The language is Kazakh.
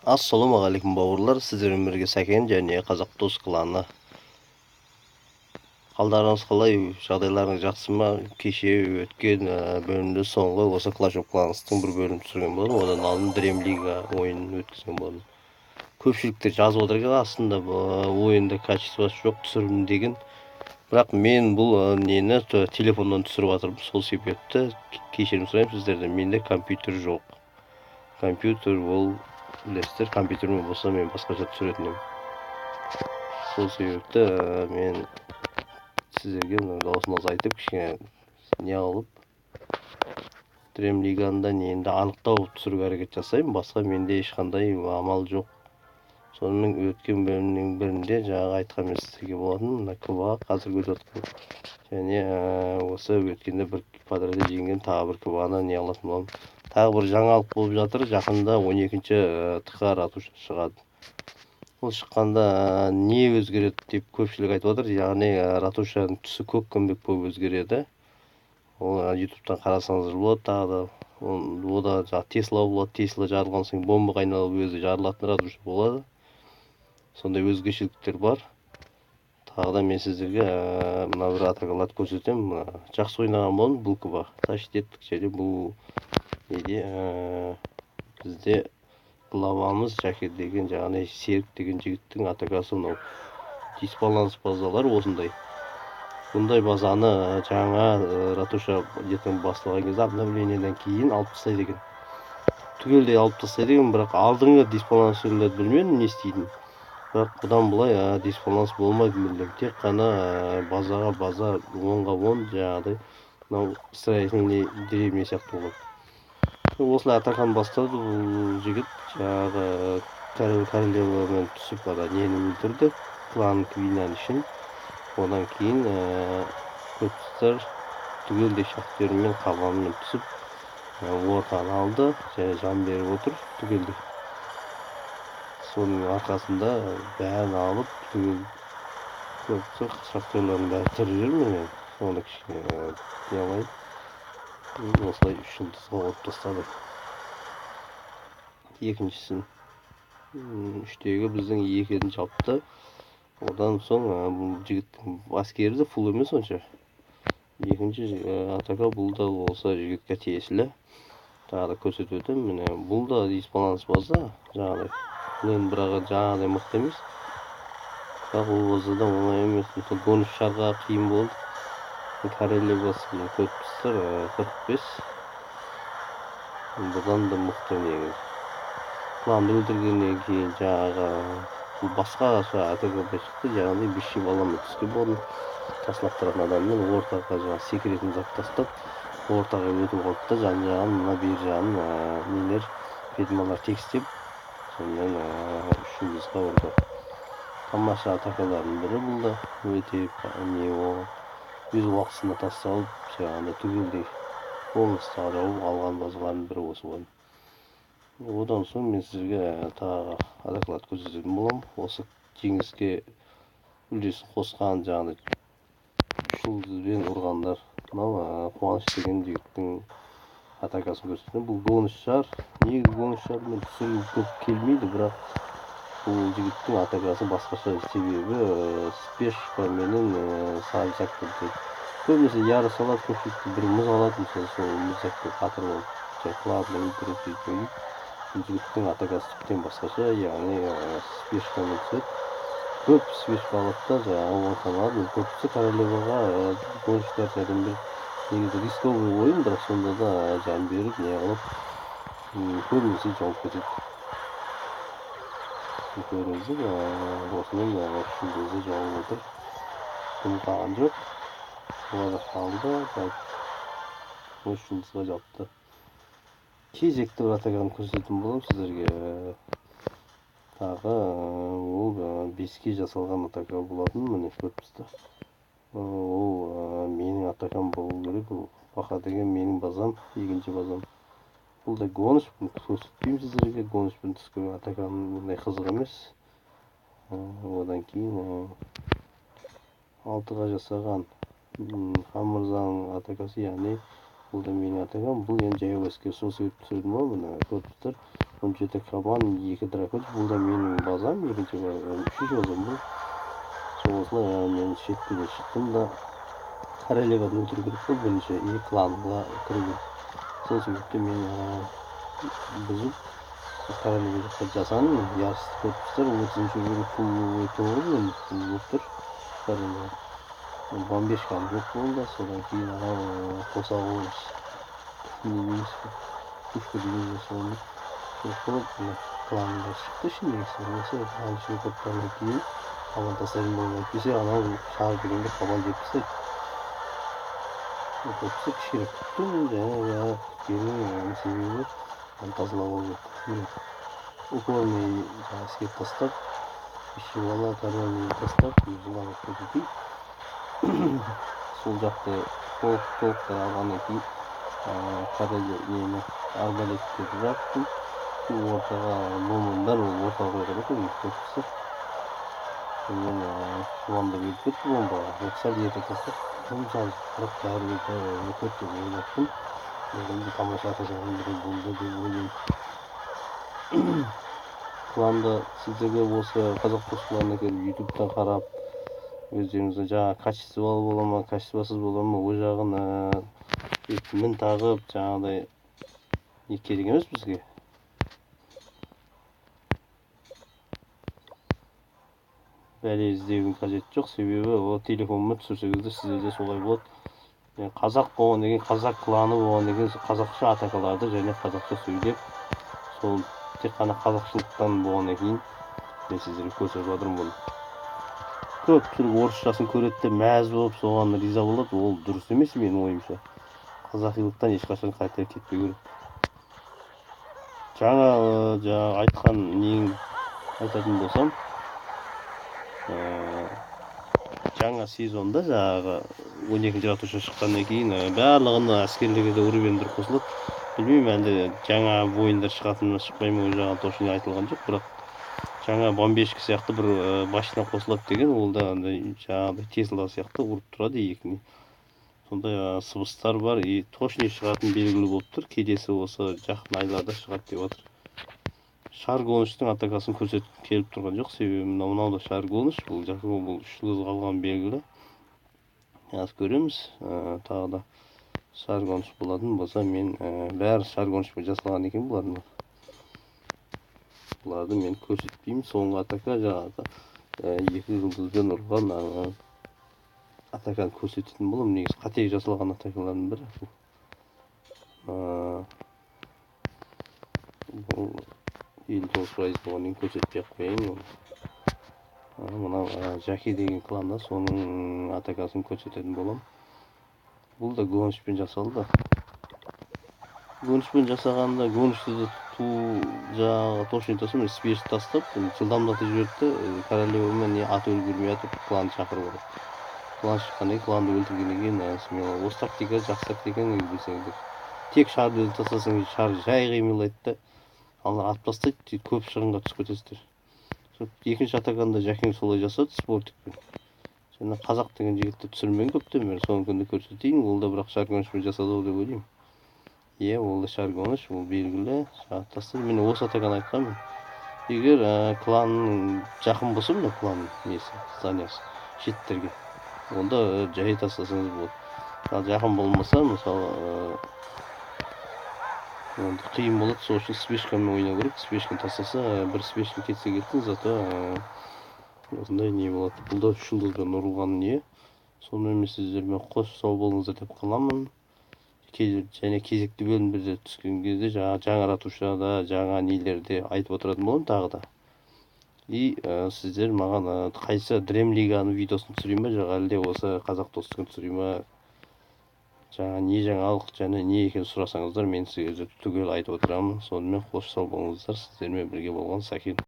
Ассалаумағалейкум бауырлар, сіздермен бірге Сәкен және Қазақ дос кланы. Қалдарыңыз қалай, жағдайларыңыз жақсы ма? Кеше өткен бөлімде соңғы осы Clash of Clans'тың бір бөлім түсірген болдым. Одан алдын Dream League ойынын өткізген болдым. Көпшіліктер жазып отыр екен астында ойында качествосы жоқ түсірдім деген. Бірақ мен бұл нені телефоннан түсіріп жатырмын. Сол себепті кешірім сұраймын сіздерден. Менде компьютер жоқ. Компьютер ол білесіздер, компьютермен болса мен басқаша түсіретін едім. Сол себепті мен сіздерге дауысын азайтып кішкене не алып Dream League'ында нені анықтау түсіруге әрекет жасаймын. Басқа менде ешқандай амал жоқ. Сонымен өткен бөлімнің бірінде жаңағы айтқан мен сіздерге болатын мына КВА қазір өтіп жатқан. Және осы өткенде бір подряд жеңген тағы бір КВАны не алатын боламын. Тағы бір жаңалық болып жатыр. Жақында 12-ші ТХ ратуша шығады. Ол шыққанда не өзгереді деп көпшілік айтып отыр. Яғни ратушаның түсі көк көмбек болып өзгереді. Ол ютубтан қарасаңыздар болады. Тағы да ода Тесла болады. Тесла жарылған соң бомбаға айналып өзі жарылатын ратуша болады. Сондай өзгешеліктер бар. Тағы да мен сіздерге мына бір атакаларды көрсетемін. Жақсы ойнаған болдым бұл КВА. Тащит еттік және бұл неде бізде главамыз Жаке деген жаңағыдай Серік деген жігіттің атакасы мынау дисбаланс базалар осындай. Бұндай базаны жаңа ратуша ертең басталған кезде обновлениеден кейін алып тастайды екен. Түгелдей алып тастайды екен, бірақ алдыңғы дисбалансерлерді білмедім не істейтін. Бірақ бұдан былай дисбаланс болмайды мүлдем. Тек қана базаға база, 10-ға 10 жаңағыдай мынау строительный деревня сияқты болады. Осылай атақан бастады бұл жігіт. Жаңағы королевамен түсіп нені өлтірді, клан Квинан үшін. Одан кейін көпшіліктер түгелдей шахтермен қабанымен түсіп ортаны алды және жан беріп отыр түгелдей. Соның арқасында бәрін алып түгел көпшілік шахтерлердің бәрі тірі жүрмін. Соны кішкене не алайын. Осылай 3 жылдызға отып тастады. Екіншісін 3-тегі біздің екінші апты. Одан соң бұл жігіттің әскері де фул емес онша. Екінші атака бұл да болса жігітке тиесілі. Тағы да көрсетіп өтемін. Міне бұл да дисбаланс база жаңағыдай. Бұл енді бірақ жаңағыдай мықты емес. Бірақ ол базада оңай емес. Мысалы бонус шарға қиын болды. Королевасы көпістер 45. Бұдан да мықты негізі. Планды өлтіргеннен кейін жаңағы басқа атакаға шықты. Жаңағыдай 5 баламен түскен болдым. Таслап тұратын адаммен ортаға жаңағы секретін зап тастап, ортаға өтіп қалды да жан-жағын мына бер жағын нелер ведьмалар текстеп, сонымен 3 жылдызға ұрды. Тамаша атакалардың бірі бұл да өте не ол өз уақытысында тасталып, жаңағыдай түгелдей полностью жауып алған базалардың бірі осы болды. Одан соң мен сізге тағы атакаларды көрсететін боламын. Осы жеңіске үлесін қосқан жаңағыдай 3 жылдызбен ұрғандар. Мынау Қуаныш деген жігіттің атакасын көрсетемін. Бұл бонус шар. Негізі бонус шармен түсіру көп келмейді, бірақ бұл жігіттің атакасы басқаша себебі спешкаменен сальсак көрсетеді. Көбінесе ярыс алады, көпшілікті бір мұз алады, мысалы сол мұздақпен қатырып алып, жайқылап өлтіріп дейді. Бұл жігіттің атакасы тіптен басқаша, яғни спешкамен түседі. Көп спешка алады да жаңағы ортаны алады. Көбісі королеваға бонустар жәрдем беріп, негізі рисковый ойын, бірақ сонда да жан беріп, не қылып, көбінесе жауып кетеді. Көріңіздер, осымен 3 жылдызы жауып отыр. Бұл қалған жоқ. Олар қалды, 3 жылдызға жауыпты. Кезекті бір атаканы көрсететін боламын сіздерге. Тағы ол 5-ке жасалған атака болатын, міне көріпсіздер. Ол менің атакам болу керек, ол бақа деген менің базам, екінші базам. Бұл да гоныш, бұны көрсетпеймін сіздерге, гонышпен түскен атаканың бұндай қызық емес. Одан кейін 6-ға жасаған Хамырзаның атакасы, яғни бұл да менің атакам. Бұл енді жаяу әскер, сол себепті түсірдім ғой, міне көріпсіздер. 17 кабан, 2 дракон. Бұл да менің базам, екінші үшінші базам бұл. Соғысына мен шетпеден шықтым да королеваны өлтіру керек болды, бірінші кланға кіруге. Сол себепті мен бұзып королева жаққа жасадым. Ярысты көріпсіздер, 30-ші бөлім фулл өтіп мен болып тұр. Королева 15 кам жоқ болды, содан кейін қоса қойыз. Не дейміз бе? Күшті дейміз соны. Болып кланға шықты ішіндегісі. Осы әнші көптен кейін қабан тасайын болмайды десе, анау шар дегенде қабан деп тастайды. Көптесі кішкене күттім, жаңағы күткеннің себебі тазалап алып еді. Укорный әскер тастап, іші бала королеваны тастап, жылап кетті. Сол жақты толықтар алғаннан кейін королеваны арбалеттерді жақтым. Ортаға момындар, ол ортаға қойған екен, көптесі. Мен жуанда беріп кетті бомбаға, сәл ерте тастап, мысалы қырық бәрі өтеді деп ойлаттым. Енді тамаша атасының бірі болды деп ойлаймын. Кланда сіздерге осы қазақ достарына келіп ютубтан қарап, өздеріңіздің жаңағы качестволы бола ма, качествосыз бола ма, ол жағын мін тағып, жаңағыдай керек емес бізге. Бәле іздеудің қажеті жоқ, себебі телефонмен түсірсеңіздер сіздерде солай болады. Қазақ болған деген, қазақ кланы болған деген қазақша атакаларды және қазақша сөйлеп, сол тек қана қазақшылықтан болғаннан кейін мен сіздерге көрсетіп жатырмын бұны. Көпшілік орысшасын көреді де мәз болып соған риза болады, ол дұрыс емес менің ойымша. Қазақилықтан ешқашан қайтарып кетпеу керек. Жаңа айтқан нең айтатын болсам, жаңа сезонда жаңағы 12-ші ратуша шыққаннан кейін барлығында әскерлерге де уровеньдер қосылады. Білмеймін, әлде жаңа воиндар шығатынына шықпай ма, ол жағы точно айтылған жоқ, бірақ жаңа бомбешка сияқты бір машина қосылады деген, ол да жаңағыдай Тесла сияқты ұрып тұрады екіні. Сондай сыбыстар бар, и точно шығатын белгілі болып тұр. Келесі осы жақын айларда шығады деп отыр. Шаргоныштың атакасын көрсетіп келіп тұрған жоқ, себебі мынау да Шаргоныш, бұл жақын бұл 3 жыл қалған белгілі. Аз көреміз, тағы да Шаргоныш болатын болса, мен бәрі Шаргонышпен жасалған екен бұлардың. Бұларды мен көрсетпеймін. Соңғы атака жаңағы 2 жұлдызбен ұрған атаканы көрсететін болам. Негізі қате жасалған атакалардың бірі. Бұл 59% болғанын көрсетпей қояйын. Мынау Жаки деген кланда соның атакасын көрсететін болам. Бұл да гонышпен жасалды. Гонышпен жасағанда гонышты жаңағы точно тасым спеш тастап, жылдамдатып жіберді. Королевамен ат өлгірмей атып клан шақырып отыр. Клан шыққаннан кейін кланды өлтіргеннен кейін смело. Осы тактика жақсы тактиканы білсеңдер. Тек шарды тастасаңыз шар жай қимылдайды да, алар атып тастайды, көп шығынға түсіп кетесіздер. Екінші атаканда Жакин солай жасады спортикпен. Және қазақ деген жігітті түсірмеген көптен бері, соны күнде көрсетейін. Ол да бірақ Шаргонышпен жасады деп ойлаймын. Ол да Шаргоныш, ол белгілі. Тастады. Мен осы атаканы айтқанмын. Егер кланның жақын болса, мына кланның несі, зданиясы шеттерге, онда жай тастасаңыз болады. Ал жақын болмаса, мысалы қиын болады, сол үшін спешкамен ойнау керек. Спешканы тастаса, бір спешка кетсе кетті, зато осындай не болады. Бұл да 3 жұлдызбен ұрылған не. Сонымен мен сіздермен қош сау болыңыздар деп қаламын. Және кезекті бөлімдерде түскен кезде жаңа ратушада, жаңа нелерде айтып отыратын боламын тағы да. И сіздер маған қайсы Дрем Лиганың видеосын түсірейін ба, жоқ әлде осы қазақ достығын түсірейін ба, жаңа не жаңалық және не екенін сұрасаңыздар, мен сіздерге түгел айтып отырамын. Сонымен қош сау болыңыздар. Сіздермен бірге болған Сакен.